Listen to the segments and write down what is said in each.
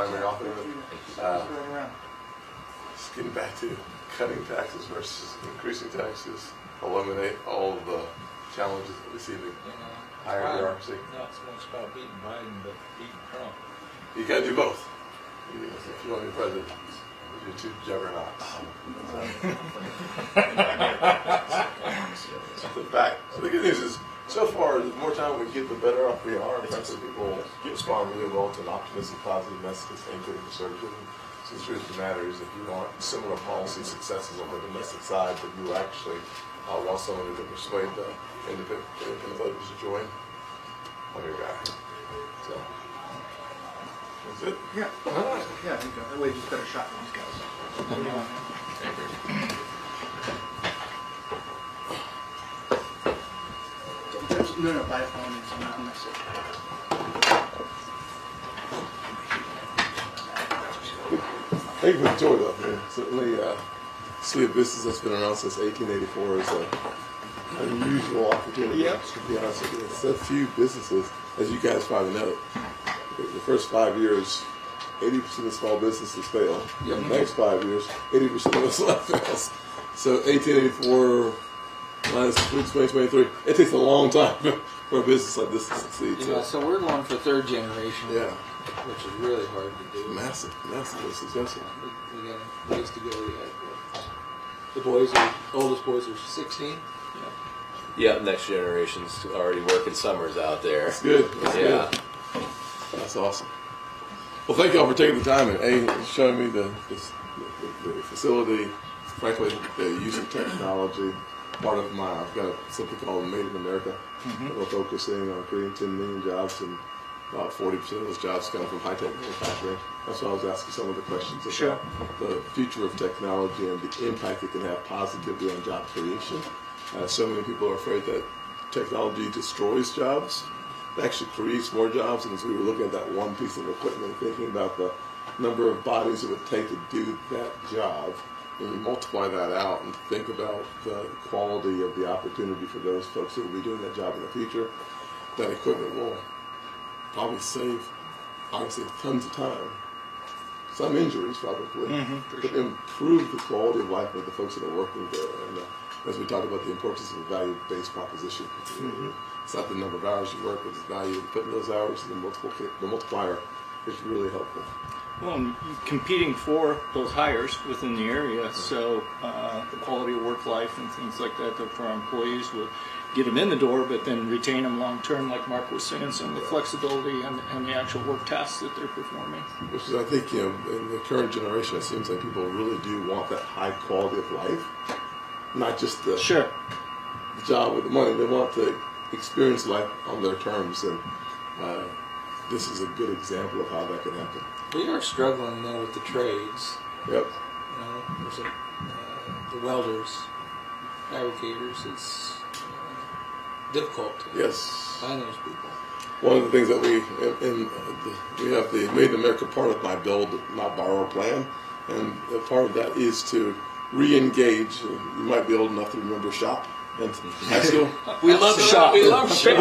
primary author of it. Just getting back to cutting taxes versus increasing taxes, eliminate all of the challenges that we see in the higher R-S.C. Not so much about beating Biden, but beating Trump. You got to do both. If you want to be president, you're two juggernauts. The fact. So the good news is, so far, the more time we get, the better off we are. Frankly, people respond really well to an optimistic, positive message, including conservative. So the truth of the matter is, if you want similar policy successes on the domestic side, but you actually want someone who can persuade the independent voters to join, I'm your guy. So. That's it? Yeah. All right. Yeah, there you go. That way you just better shot these guys. No, by all means, I'm not messing. Thank you for the tour, though. Man. Certainly, Suite of Business that's been around since 1884 is an unusual opportunity. Yep. To be honest with you, so few businesses, as you guys probably know, the first 5 years, 80% of small businesses fail. Yep. The next 5 years, 80% of those fails. So 1884 minus 2023, it takes a long time for a business like this to succeed. Yeah, so we're going for third generation. Yeah. Which is really hard to do. Massive successful. We got a ways to go yet. The oldest boys are 16. Yeah, next generation's already working summers out there. That's good. That's Yeah. good. That's awesome. Well, thank y'all for taking the time and showing me the facility, frankly, the use of technology. Part of I've got something called Made in America. We're focusing on creating 10 million jobs, and about 40% of those jobs come from high-tech manufacturing. That's why I was asking some of the questions about the future of technology and the impact it can have positively on job creation. So many people are afraid that technology destroys jobs. It actually creates more jobs, and as we were looking at that one piece of equipment, thinking about the number of bodies it would take to do that job, and you multiply that out and think about the quality of the opportunity for those folks who will be doing that job in the future, that equipment will probably save, obviously, tons of time. Some injuries, probably, but improve the quality of life of the folks that are working there. And as we talked about the importance of a value-based proposition, it's not the number of hours you work, but the value you put in those hours, and the multiplier is really helpful. Well, and competing for those hires within the area, so the quality of work life and things like that for our employees will get them in the door, but then retain them long term, like Mark was saying, some of the flexibility and the actual work tasks that they're performing. Which is, I think, in the current generation, it seems like people really do want that high quality of life, not just the job with the money. They want to experience life on their terms, and this is a good example of how that can happen. We are struggling though with the trades. Yep. There's the welders, fabricators. It's difficult to find those people. One of the things that we have the Made in America part of my build, not borrow plan, and a part of that is to re-engage. You might be old enough to remember SHOP in high school. We love SHOP. We love SHOP.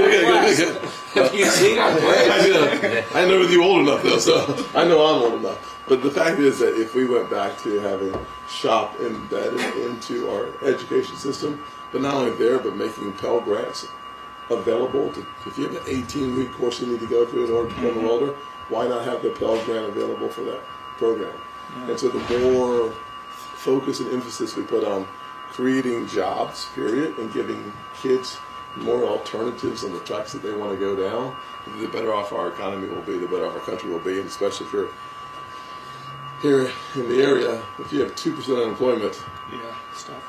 Have you seen our plans? I know you old enough though, so I know I'm old enough. But the fact is that if we went back to having SHOP embedded into our education system, but not only there, but making Pell Grants available to, if you have an 18-week course you need to go through in order to become a welder, why not have the Pell Grant available for that program? And so the more focus and emphasis we put on creating jobs, period, and giving kids more alternatives on the tracks that they want to go down, the better off our economy will be, the better off our country will be, and especially if you're here in the area, if you have 2% unemployment, It's tough.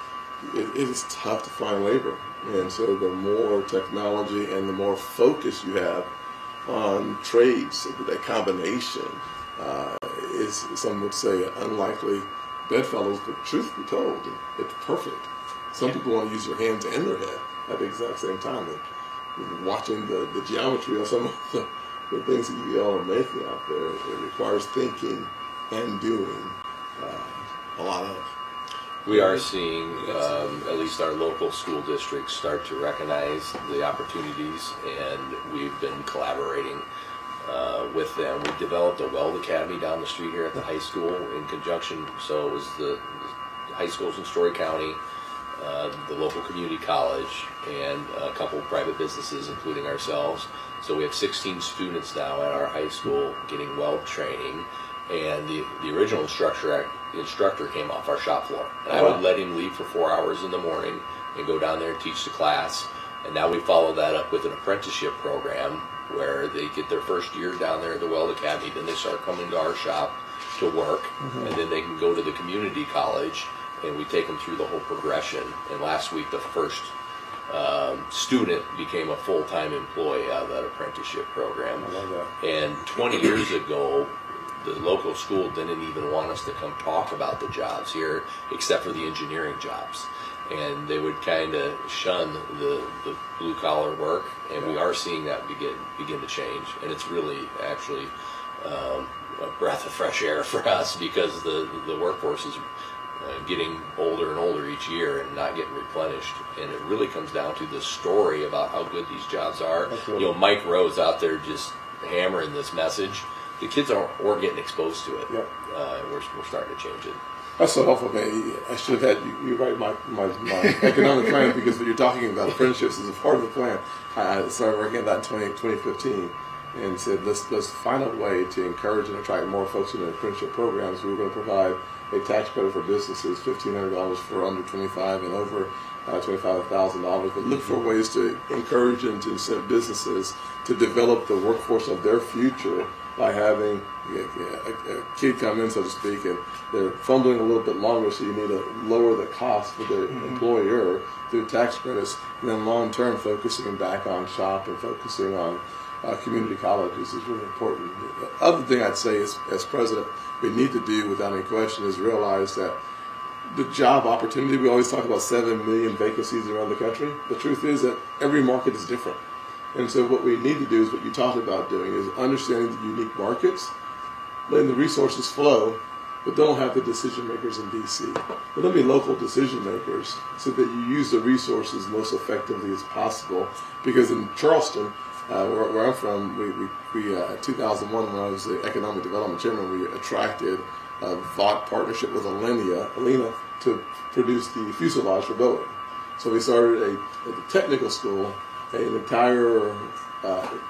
it is tough to find labor. And so the more technology and the more focus you have on trades, that combination is, some would say, unlikely bedfellows, but truth be told, it's perfect. Some people want to use their hands and their head at the exact same time. And watching the geometry of some of the things that you all are making out there, it requires thinking and doing a lot of. We are seeing at least our local school districts start to recognize the opportunities, and we've been collaborating with them. We developed a weld academy down the street here at the high school in conjunction. So it was the high schools in Story County, the local community college, and a couple of private businesses, including ourselves. So we have 16 students now at our high school getting weld training, and the original instructor came off our shop floor. And I would let him leave for 4 hours in the morning and go down there and teach the class. And now we follow that up with an apprenticeship program where they get their first year down there at the Weld Academy, then they start coming to our shop to work, and then they can go to the community college, and we take them through the whole progression. And last week, the first student became a full-time employee out of that apprenticeship program. I love that. And 20 years ago, the local school didn't even want us to come talk about the jobs here, except for the engineering jobs. And they would kind of shun the blue-collar work, and we are seeing that begin to change. And it's really actually a breath of fresh air for us, because the workforce is getting older and older each year and not getting replenished. And it really comes down to this story about how good these jobs are. Absolutely. You know, Mike Rowe's out there just hammering this message. The kids aren't getting exposed to it. Yep. We're starting to change it. That's so helpful, man. I should have had you write my economic plan, because what you're talking about, apprenticeships, is a part of the plan. I started working on that in 2015 and said, let's find a way to encourage and attract more folks in the apprenticeship programs. We were going to provide a tax credit for businesses, $1,500 for under 25 and over $25,000. But look for ways to encourage and to incent businesses to develop the workforce of their future by having a kid come in, so to speak, and they're fumbling a little bit longer, so you need to lower the cost for the employer through tax credits, and then long-term focusing back on shop and focusing on community colleges is really important. The other thing I'd say is, as president, we need to do, without any question, is realize that the job opportunity, we always talk about 7 million vacancies around the country. The truth is that every market is different. And so what we need to do is what you talked about doing, is understanding the unique markets, letting the resources flow, but don't have the decision makers in DC. But let me local decision makers, so that you use the resources most effectively as possible. Because in Charleston, where I'm from, we 2001, when I was the economic development chairman, we attracted a VOT partnership with Alena to produce the fuselage for Boeing. So we started at the technical school, an entire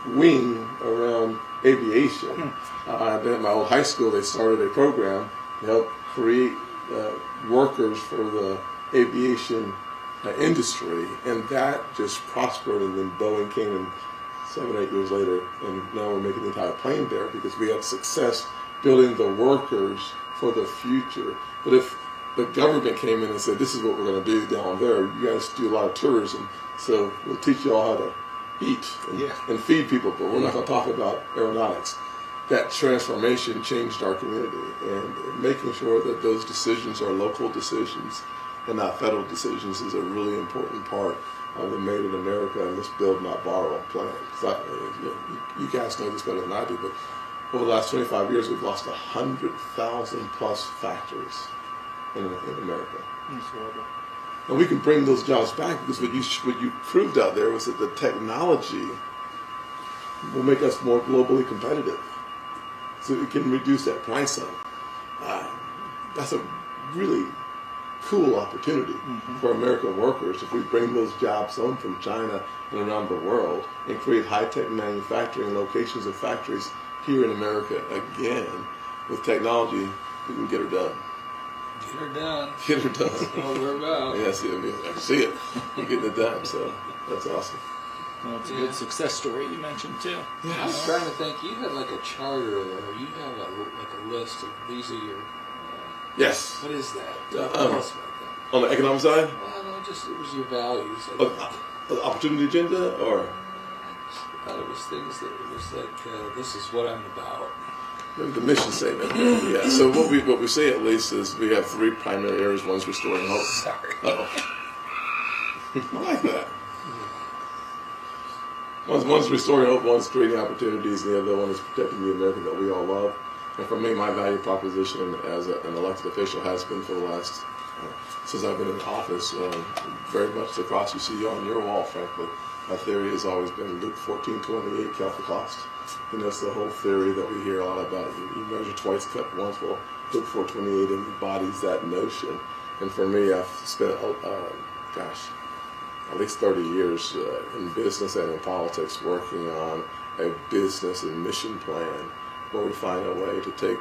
wing around aviation. Then at my old high school, they started a program to help create workers for the aviation industry, and that just prospered. And then Boeing came in 7 or 8 years later, and now we're making the entire plane there, because we had success building the workers for the future. But if the government came in and said, this is what we're going to do down there, you guys do a lot of tourism, so we'll teach you all how to eat and feed people, but we're not going to talk about aeronautics. That transformation changed our community, and making sure that those decisions are local decisions and not federal decisions is a really important part of the Made in America and Let's Build Not Borrow plan. You guys know this better than I do, but over the last 25 years, we've lost 100,000 plus factories in America. That's horrible. And we can bring those jobs back, because what you proved out there was that the technology will make us more globally competitive. So we can reduce that price up. That's a really cool opportunity for American workers if we bring those jobs home from China and around the world and create high-tech manufacturing locations and factories here in America again. With technology, we can get her done. Get her done. Get her done. That's what we're about. Yes, I see it. We're getting it done, so that's awesome. Well, it's a good success story you mentioned too. I was trying to think. You had like a charter, or you have a list of these are your. Yes. What is that? Tell us about that. On the economic side? Well, no, just it was your values. The opportunity agenda, or? I thought it was things that it was like, this is what I'm about. The mission statement. Yeah. So what we say at least is we have 3 primary areas. One's restoring hope. Sorry. I like that. One's restoring hope. One's creating opportunities. And the other one is protecting the America that we all love. And for me, my value proposition as an elected official has been for the last since I've been in office, very much the cross you see on your wall, frankly, My theory has always been Luke 14:28, count the cost. And that's the whole theory that we hear a lot about. You measure twice, cut once. Well, Luke 4:28 embodies that notion. And for me, I've spent, at least 30 years in business and in politics working on a business and mission plan where we find a way to take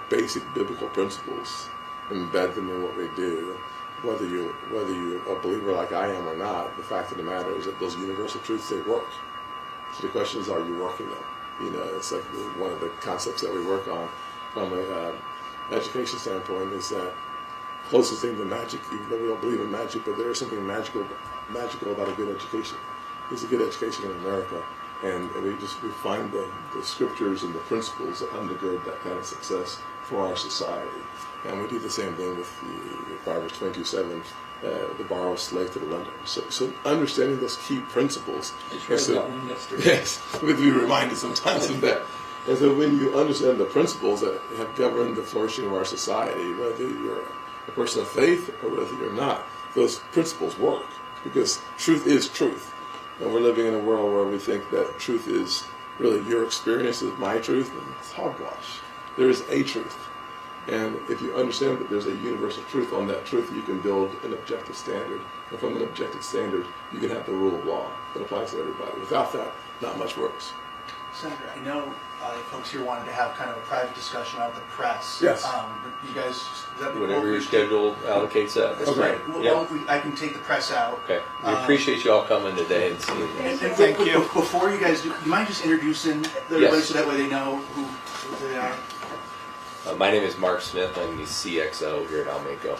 basic biblical principles, embed them in what we do. Whether you're a believer like I am or not, the fact of the matter is that those universal truths, they work. So the question is, are you working them? You know, it's like one of the concepts that we work on from an education standpoint is that closest thing to magic, even though we don't believe in magic, but there is something magical about a good education. There's a good education in America, and we find the scriptures and the principles that undergird that kind of success for our society. And we do the same thing with the Proverbs 22:7, the borrower slave to the lender. So understanding those key principles. That one yesterday. Yes, we have to be reminded sometimes of that. And so when you understand the principles that have governed the flourishing of our society, whether you're a person of faith or whether you're not, those principles work because truth is truth. And we're living in a world where we think that truth is really your experience is my truth, and it's hogwash. There is a truth. And if you understand that there's a universal truth, on that truth you can build an objective standard. And from an objective standard, you can have the rule of law that applies to everybody. Without that, not much works. Senator, I know folks here wanted to have kind of a private discussion about the press. Yes. You guys, is that Whenever your schedule allocates that. That's Okay. right. Well, Yeah. I can take the press out. Okay. We appreciate you all coming today and seeing this. And Thank you. Before you guys do, you mind just introducing everybody so that way they know who they are? My name is Mark Smith. I'm the CXO here at Almaco.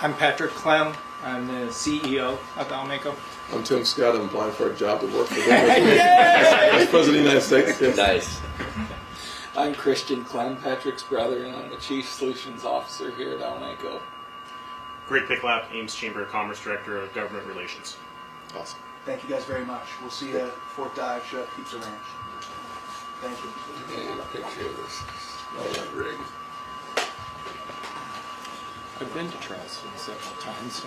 I'm Patrick Clem. I'm the CEO of Almaco. I'm Tim Scott. I'm applying for a job to work for them as President of the United States. Yes. Nice. I'm Christian Clem, Patrick's brother, and I'm the Chief Solutions Officer here at Almaco. Greg Picklap, Ames Chamber of Commerce Director of Government Relations. Awesome. Thank you guys very much. We'll see you at Fort Dive Chef Pizza Ranch. Thank you. Get a picture of this. Rig. I've been to Charleston several times.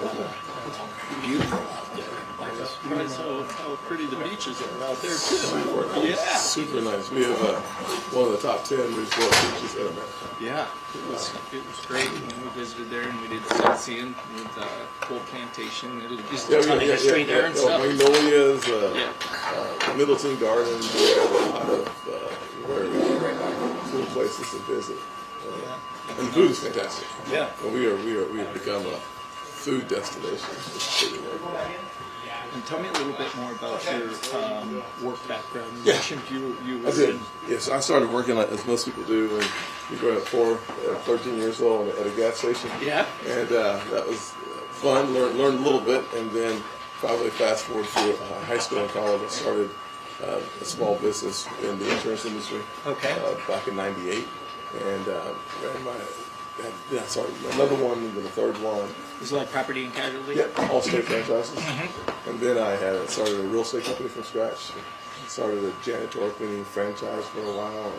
Beautiful out there. I was surprised how pretty the beaches are out there too. Super nice. We have one of the top 10 resort beaches in America. Yeah, it was great. And we visited there and we did sightseeing with Coal Plantation. It was just a ton of history there and stuff. Magnolias, Yeah. Middleton Gardens. We have a lot of very cool places to visit. And the food is fantastic. Yeah. And we have become a food destination. And tell me a little bit more about your work background. You Yeah. mentioned you were I did. in- Yes, I started working like as most people do when you grow up 13 years old at a gas station. Yeah. And that was fun. Learned a little bit, and then probably fast forward through high school and college. I started a small business in the insurance industry. Okay. Back in '98, and another one, and then the third one. Was it like property and casualty? Yep, all state franchises. And then I had started a real estate company from scratch. Started a janitorial cleaning franchise for a while.